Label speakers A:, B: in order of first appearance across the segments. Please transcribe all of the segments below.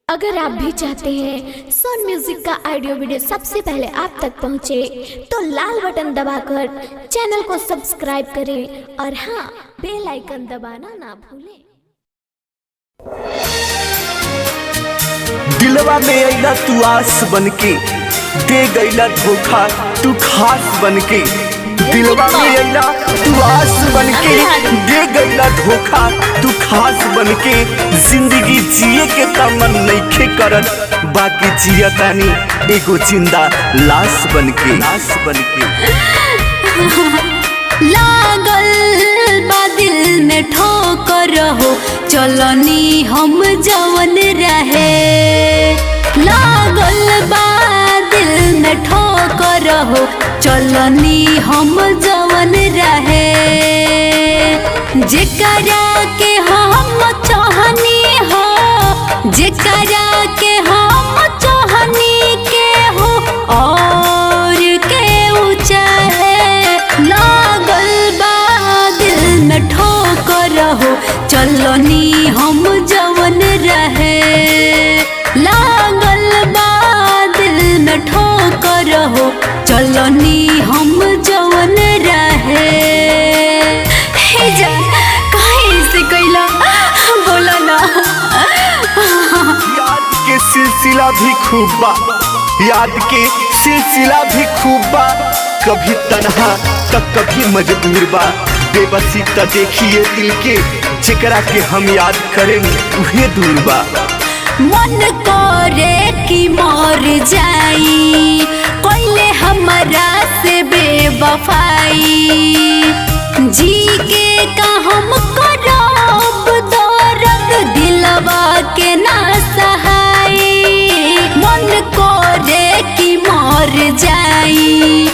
A: अगर आप भी चाहते हैं सोन म्यूजिक का ऑडियो वीडियो सबसे पहले आप तक पहुंचे, तो लाल बटन दबाकर चैनल को सब्सक्राइब करें और हाँ, बेल आइकन दबाना ना भूलें।
B: दिलवा में अइला तू आस बनके, दे गइला धोखा तू खास बनके। दिलवा में अइला तू आस बनके, दे गइला धोखा तू खास बनके। जिंदगी जिए के तमन नइखे करत, बाकी जियतानी एगो जिंदा लाश बनके।
C: लागल बा दिल में ठोकर हो, चलनी हम जवन रहे। लागल बा दिल में ठोकर हो, चलनी हम जवन रहे। जेकरा के हम चाहनी हो, जेकरा के हम चाहनी के हो और के ऊंचाए। लागल बा दिल में ठोकर हो, चलनी हम जवन रहे। लागल बा दिल में ठोकर हो, चलनी हम जवन रहे। हे जान काहे से कइला, बोला ना।
B: याद के सिलसिला भी खूब बा, याद के सिलसिला भी खूब बा। कभी तन्हा तो कभी मजबूर बा। बेबसी तो देखिए दिल के, जेकरा के हम याद करें उहे दूर बा।
C: मन करे कि मर जाई, कोइले हमरा से बेवफाई। जी के का हम करब दर्द दिलवा के ना सहाई। मन करे कि मर जाई,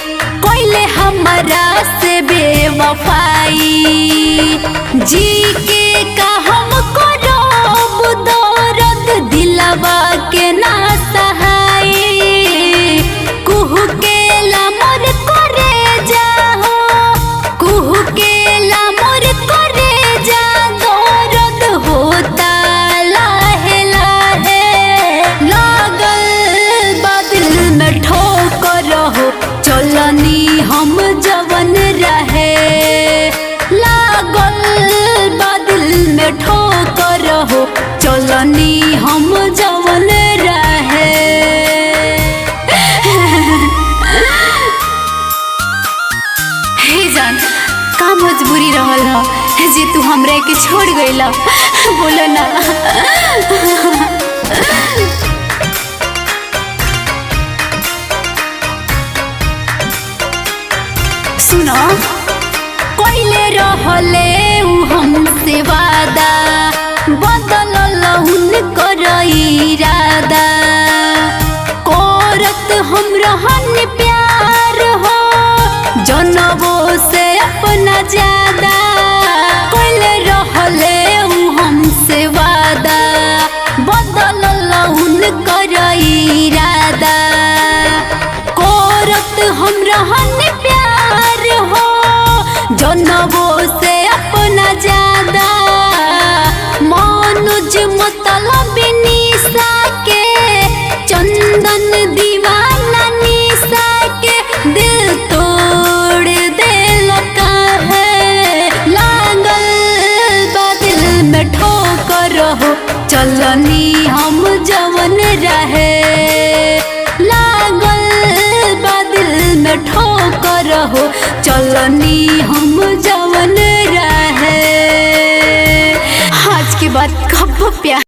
C: कोइले हमरा से बेवफाई। जी के का हम करब दर्द दिलवा के ना सहाई। कुहू के लामर करे जाहो, कुहू के लामर करे जा। दर्द होता लाहे लाहे। लागल बा दिल में ठोकर हो, चलनी हम जवन रहे। लागल बा दिल में ठोकर हो, चलनी हम जवन रहे। हे जान का मजबूरी रहल ह जे तू हमरा के छोड़ गइला, बोला ना। सुनो कोइले रहले उ हमसे वादा, बदलल उनकर इरादा। करत हम रहन प्यार हो, जनबो से अपना ज्यादा। कोइले रहले उ हमसे वादा, बदलल उनकर इरादा। करत हम रहन प्यार हो, जनबो से अपना ज्यादा। मनोज मतलब निशा के, चंदन दीवाना निशा के दिल तोड़ देल काहे। लागल बा दिल में ठोकर हो, चलनी हम जवन रहे। लागल बा दिल में ठोकर हो, चलनी हम जवन रहे। आज के बाद कब प्यार